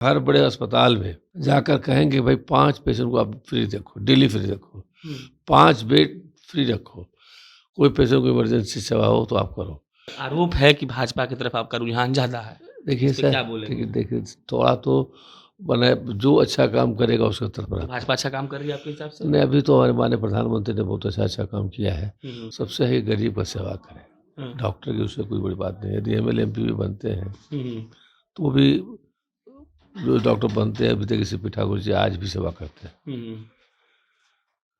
हर बड़े अस्पताल में जाकर कहेंगे भाई 5 पेशेंट को आप फ्री रखो, डेली फ्री रखो, 5 बेड फ्री रखो, कोई पेशेंट को इमरजेंसी सेवा हो तो आप करो। आरोप है कि भाजपा की तरफ आपका रुझान ज़्यादा है। देखिए इस पे सर, क्या बोलेंगे? देखिए थोड़ा तो माने जो अच्छा काम करेगा उसकी तरफ तो रहता भाजपा अच्छा काम कर रही है आपके हिसाब से? है। नहीं, अभी तो हमारे माननीय प्रधानमंत्री ने बहुत अच्छा काम किया है। हुँ, सबसे है गरीब का सेवा करें। हुँ, डॉक्टर की उससे कोई बड़ी बात नहीं है। यदि एमएलए एमपी भी बनते हैं हुँ, तो भी जो डॉक्टर बनते हैं अभी तक किसी पी ठाकुर जी आज भी सेवा करते हैं हुँ,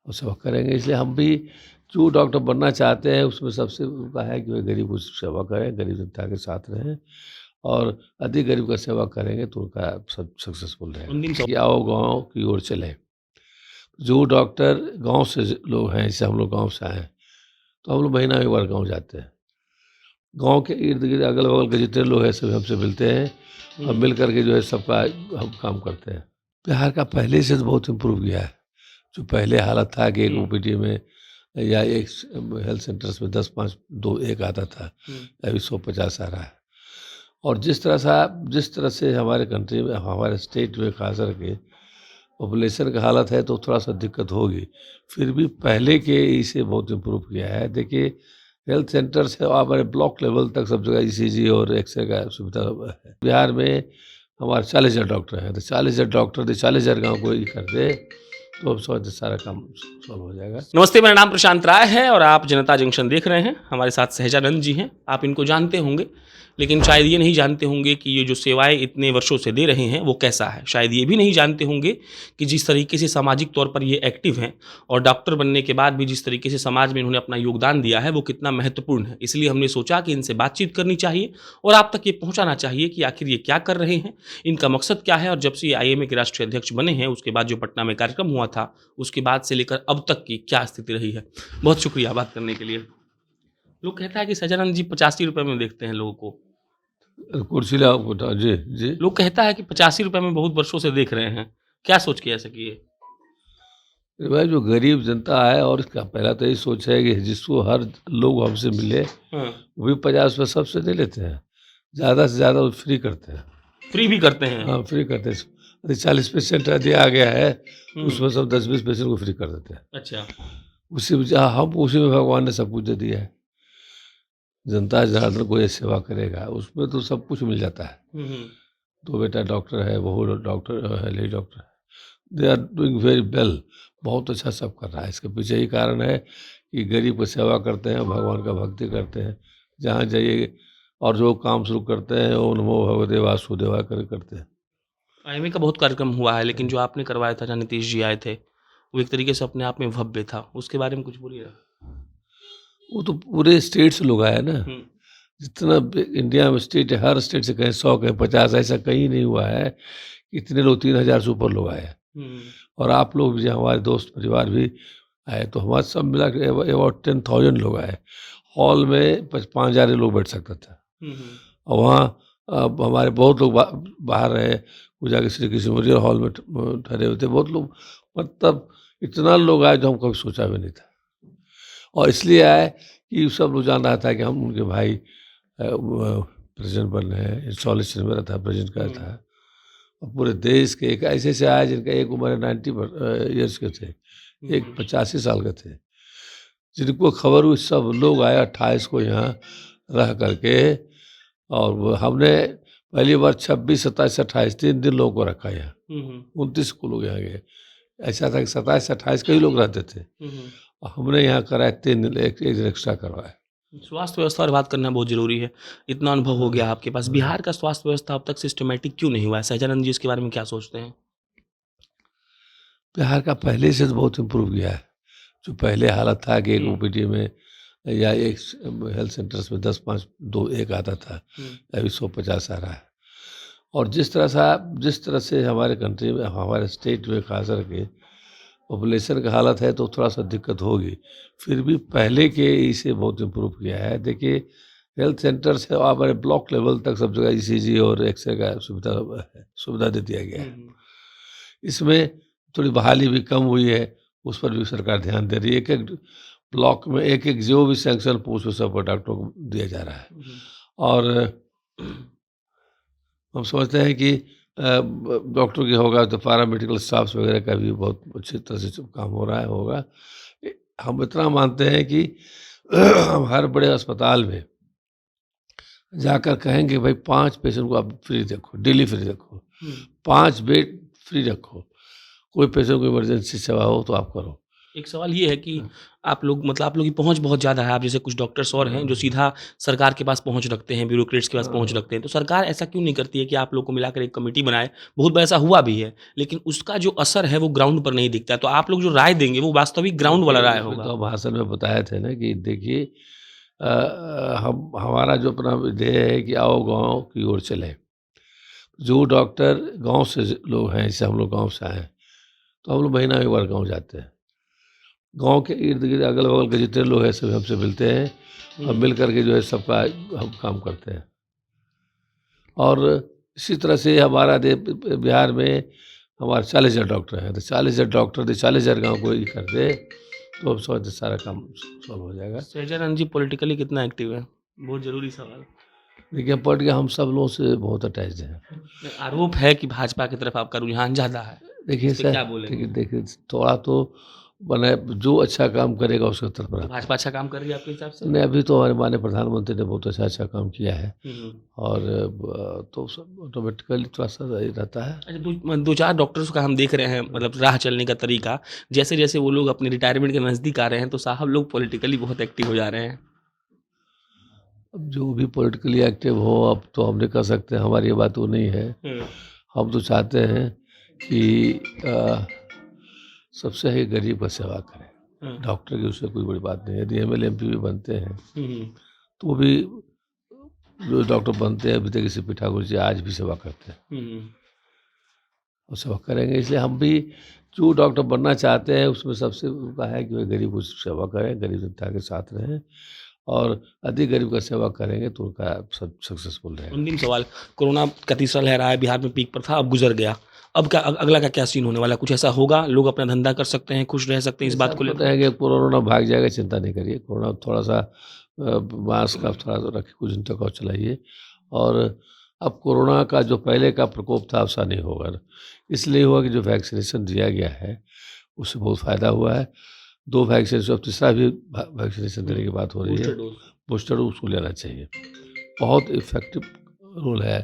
और सेवा करेंगे। इसलिए हम भी जो डॉक्टर बनना चाहते हैं उसमें सबसे उनका है कि वे गरीब की सेवा करें, गरीब जनता के साथ रहें और अधिक गरीब का सेवा करेंगे तो उनका सब सक्सेसफुल उन दिन रहेगा। कि आओ गाँव की ओर चलें। जो डॉक्टर गाँव से लोग हैं, जैसे हम लोग गाँव से आए हैं, तो हम लोग महीना में एक बार गाँव जाते हैं। गाँव के इर्द-गिर्द अगल-बगल के जितने लोग हैं सभी हमसे मिलते हैं और मिल कर के जो है सबका हम काम करते हैं। बिहार का पहले से तो बहुत इम्प्रूव किया है। जो पहले हालत था कि एक हुँ, ओपीडी में या एक हेल्थ सेंटर्स में 10-5 2 1 आता था, हुँ, अभी 150 आ रहा है। और जिस तरह से हमारे कंट्री में हमारे स्टेट में खास करके पॉपुलेशन का हालत है तो थोड़ा-सा दिक्कत होगी। फिर भी पहले के इसे बहुत इम्प्रूव किया है। देखिए हेल्थ सेंटर्स है और हमारे ब्लॉक लेवल तक सब जगह ईसीजी और एक्स-रे का सुविधा है। बिहार में हमारे 40,000 डॉक्टर हैं, तो 40,000 डॉक्टर तो 40,000 गाँव को ही कर दे, तो अब समझ सारा काम सॉल्व हो जाएगा। नमस्ते, मेरा नाम प्रशांत राय है और आप जनता जंक्शन देख रहे हैं। हमारे साथ सहजानंद जी हैं। आप इनको जानते होंगे, लेकिन शायद ये नहीं जानते होंगे कि ये जो सेवाएँ इतने वर्षों से दे रहे हैं, वो कैसा है। शायद ये भी नहीं जानते होंगे कि जिस तरीके से सामाजिक तौर पर ये एक्टिव हैं और डॉक्टर बनने के बाद भी जिस तरीके से समाज में इन्होंने अपना योगदान दिया है, वो कितना महत्वपूर्ण है। इसलिए हमने सोचा कि इनसे बातचीत करनी चाहिए और आप तक ये पहुँचाना चाहिए कि आखिर ये क्या कर रहे हैं, इनका मकसद क्या है और जब से ये आईएमए के राष्ट्रीय अध्यक्ष बने हैं, उसके बाद जो पटना में कार्यक्रम हुआ था, उसके बाद से लेकर अब तक की क्या स्थिति रही है। बहुत शुक्रिया बात करने के लिए। लोग कहता है कि सहजानंद जी ₹85 में देखते हैं लोगों को। कुर्सी लाओ उठा जी, जी। लोग कहता है कि ₹85 में बहुत वर्षों से देख रहे हैं। क्या सोच के ऐसा किए? अरे भाई जो गरीब जनता है और इसका पहला तो यही सोच है कि जिसको हर लोग हमसे मिले, हाँ, वो भी 50 पैसे सबसे नहीं लेते हैं। ज़्यादा से ज़्यादा वो फ्री करते हैं। फ्री भी करते हैं। हाँ, फ्री करते हैं। यदि 40% यदि आ गया है, तो हुँ, उसमें सब 10-20 पेशेंट को फ्री कर देते हैं। अच्छा। उसी में हम उसी में भगवान ने सब कुछ दे दिया है। जनता जनार्दन को ये सेवा करेगा, उसमें तो सब कुछ मिल जाता है। हुँ, हुँ। 2 बेटा डॉक्टर है, बहू डॉक्टर है, लेडी डॉक्टर है। They are doing very well. बहुत अच्छा सब कर रहा है। इसके पीछे यही कारण है कि गरीब की सेवा करते हैं, भगवान का भक्ति करते हैं। जहाँ जाइए और जो काम शुरू करते हैं, ओम नमो भगवते वासुदेवाय करते हैं। आईएमए का बहुत कार्यक्रम हुआ है, लेकिन जो आपने करवाया था, जहाँ नीतीश जी आए थे, वो एक तरीके से अपने आप में भव्य था। उसके बारे में कुछ बोलिएगा? वो तो पूरे स्टेट से लोग आए ना। हुँ, जितना इंडिया में स्टेट है, हर स्टेट से कहीं 100 कहीं 50, ऐसा कहीं नहीं हुआ है कि इतने लोग 3,000 से ऊपर लोग आए हैं। हुँ, और आप लोग भी, हमारे दोस्त परिवार भी आए, तो हमारे सब मिला के अबाउट 10,000 लोग आए। हॉल में 5,000 लोग बैठ सकता था। हुँ, हुँ। और वहाँ हमारे बहुत लोग बाहर रहे, वो जाके श्री कृष्ण मंदिर हॉल में ठहरे हुए थे। बहुत लोग, मतलब इतना लोग आए जो हम कभी सोचा भी नहीं था। और इसलिए आए कि सब लोग जान रहा था कि हम उनके भाई प्रेसिडेंट बन रहे हैं। इंस्टॉलेशन मेरा था, प्रेसिडेंट का हुँ, था। और पूरे देश के एक ऐसे से आए जिनका एक उम्र 90 ईयर्स के थे, हुँ, एक 85 साल के थे। जिनको खबर हुई सब लोग आए 28 को यहाँ रह करके। और वो हमने पहली बार 26, 27, 28 3 दिन लोगों को रखा यहाँ। हुँ, हुँ, 29 को लोग यहाँ गए। ऐसा था कि 27, 28 कई लोग रहते थे हुँ, हुँ। और हमने यहाँ कराया 3 दिन, एक दिन एक्स्ट्रा करवाया। स्वास्थ्य व्यवस्था पर बात करना बहुत ज़रूरी है। इतना अनुभव हो गया आपके पास। बिहार का स्वास्थ्य व्यवस्था अब तक सिस्टमैटिक क्यों नहीं हुआ है? सहजानंद जी इसके बारे में क्या सोचते हैं? बिहार का पहले से तो बहुत इम्प्रूव किया है। जो पहले हालत था कि एक हुँ, ओपीडी में या एक हेल्थ सेंटर्स में 10-5 2 1 आता था, हुँ, अभी 150 आ रहा है। और जिस तरह से हमारे कंट्री में हमारे स्टेट में खास करके पॉपुलेशन का हालत है तो थोड़ा-सा दिक्कत होगी। फिर भी पहले के इसे बहुत इम्प्रूव किया है। देखिए हेल्थ सेंटर्स है और हमारे ब्लॉक लेवल तक सब जगह ईसीजी और एक्स-रे का सुविधा दे दिया गया हुँ, है। हुँ, इसमें थोड़ी बहाली भी कम हुई है, उस पर भी सरकार ध्यान दे रही है। एक-एक ब्लॉक में एक-एक जो भी सैंक्शन पोस्ट है सब डॉक्टरों को दिया जा रहा है। हुँ, और हम समझते हैं कि डॉक्टर की होगा तो पैरामेडिकल स्टाफ्स वगैरह का भी बहुत अच्छी तरह से काम हो रहा है होगा। हम इतना मानते हैं कि हम हर बड़े अस्पताल में जाकर कहेंगे भाई 5 पेशेंट को आप फ्री रखो, डेली फ्री रखो, 5 बेड फ्री रखो, कोई पेशेंट को इमरजेंसी सेवा हो तो आप करो। एक सवाल ये है कि आप लोग मतलब आप लोगों की पहुँच बहुत ज़्यादा है। आप जैसे कुछ डॉक्टर्स और हैं जो सीधा सरकार के पास पहुँच रखते हैं, ब्यूरोक्रेट्स के पास पहुँच रखते हैं। तो सरकार ऐसा क्यों नहीं करती है कि आप लोग को मिलाकर एक कमेटी बनाए? बहुत बार ऐसा हुआ भी है, लेकिन उसका जो असर है वो ग्राउंड पर नहीं दिखता है। तो आप लोग जो राय देंगे वो वास्तविक ग्राउंड वाला राय उसमें होगा। तो भाषण में बताए थे ना कि देखिए हम हमारा जो अपना ध्येय है कि आओ गाँव की ओर चलें। जो डॉक्टर गाँव से लोग हैं, जैसे हम लोग गाँव से आए हैं, तो हम लोग महीना में एक बार गाँव जाते हैं। गाँव के इर्द-गिर्द अगल-बगल के जितने लोग हैं सभी हमसे मिलते हैं और मिल कर के जो है सबका हम काम करते हैं। और इसी तरह से हमारा बिहार में हमारे 40,000 डॉक्टर हैं, तो 40,000 डॉक्टर तो 40,000 गाँव को ही कर दे, तो हम समझते हैं सारा काम सॉल्व हो जाएगा। सहजानंद जी पॉलिटिकली कितना एक्टिव है? बहुत ज़रूरी सवाल। देखिए पॉलिटिक्स हम सब लोगों से बहुत अटैच्ड हैं। आरोप है कि भाजपा की तरफ आपका रुझान ज़्यादा है। देखिए इस पे सर, क्या बोलेंगे? देखिए थोड़ा तो माने जो अच्छा काम करेगा उसकी तरफ तो रहता भाजपा अच्छा काम कर रही है आपके हिसाब से? है। नहीं, अभी तो हमारे माननीय प्रधानमंत्री ने बहुत अच्छा काम किया है हुँ। और तो सब ऑटोमेटिकली थोड़ा-सा सही रहता है। अच्छा 2-4 डॉक्टर्स का हम देख रहे हैं मतलब राह चलने का तरीका। जैसे-जैसे वो लोग अपने रिटायरमेंट के नज़दीक आ रहे हैं, तो साहब लोग पॉलिटिकली बहुत एक्टिव हो जा रहे हैं। अब जो भी पॉलिटिकली एक्टिव हो अब तो हम नहीं कर सकते, हमारी ये बात वो नहीं है। हुँ। हम तो चाहते हैं कि सबसे ही गरीब का सेवा करें। हुँ। डॉक्टर की उससे कोई बड़ी बात नहीं है। यदि एमएलए, एमपी भी बनते हैं, हुँ। तो वो भी जो डॉक्टर बनते हैं अभी तक किसी पी ठाकुर जी आज भी सेवा करते हैं हुँ। और सेवा करेंगे। इसलिए हम भी जो डॉक्टर बनना चाहते हैं उसमें सबसे उनका है कि वे गरीब की सेवा करें, गरीब जनता के साथ रहें और अधिक गरीब का सेवा करेंगे तो उनका सब सक्सेसफुल रहेगा। अंतिम सवाल, कोरोना का तीसरा लहर आया, बिहार में पीक पर था, अब गुज़र गया। अब क्या अगला का क्या सीन होने वाला है? कुछ ऐसा होगा, लोग अपना धंधा कर सकते हैं, खुश रह सकते हैं इस बात को सबको लेकर? है कि कोरोना भाग जाएगा, चिंता नहीं करिए। कोरोना थोड़ा-सा मास्क आप थोड़ा रखिए, कुछ दिन तक और चलाइए और अब कोरोना का जो पहले का प्रकोप था वैसा नहीं होगा। इसलिए हुआ कि जो वैक्सीनेशन दिया गया है, उससे बहुत फ़ायदा हुआ है। 2 वैक्सीनेशन अब तीसरा भी वैक्सीनेशन देने की बात हो रही है। Booster dose. बूस्टर डोज़ उसको लेना चाहिए। बहुत इफ़ेक्टिव रोल है।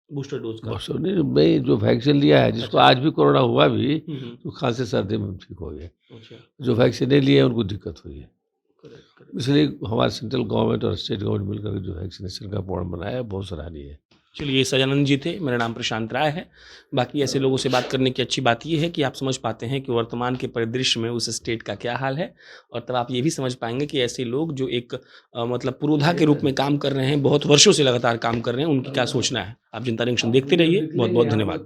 बूस्टर डोज़ का। बूस्टर नहीं, मैं जो वैक्सीन लिया है, जिसको आज भी कोरोना हुआ भी, हुँ, हुँ। तो खाँसी सर्दी में ठीक हो गए। अच्छा। जो वैक्सीन नहीं लिए उनको दिक्कत हुई है। Correct, correct. इसलिए हमारे सेंट्रल गवर्नमेंट और स्टेट गवर्नमेंट मिलकर के जो वैक्सीनेशन का प्रोग्राम बनाया है, बहुत सराहनीय है। चलिए सजानंद जी थे, मेरा नाम प्रशांत राय है। बाकी ऐसे लोगों से बात करने की अच्छी बात ये है कि आप समझ पाते हैं कि वर्तमान के परिदृश्य में उस स्टेट का क्या हाल है और तब आप ये भी समझ पाएँगे कि ऐसे लोग जो एक मतलब पुरोधा के रूप में काम कर रहे हैं, बहुत वर्षों से लगातार काम कर रहे हैं, उनकी क्या सोचना है। आप जनता जंक्शन देखते रहिए। बहुत-बहुत धन्यवाद।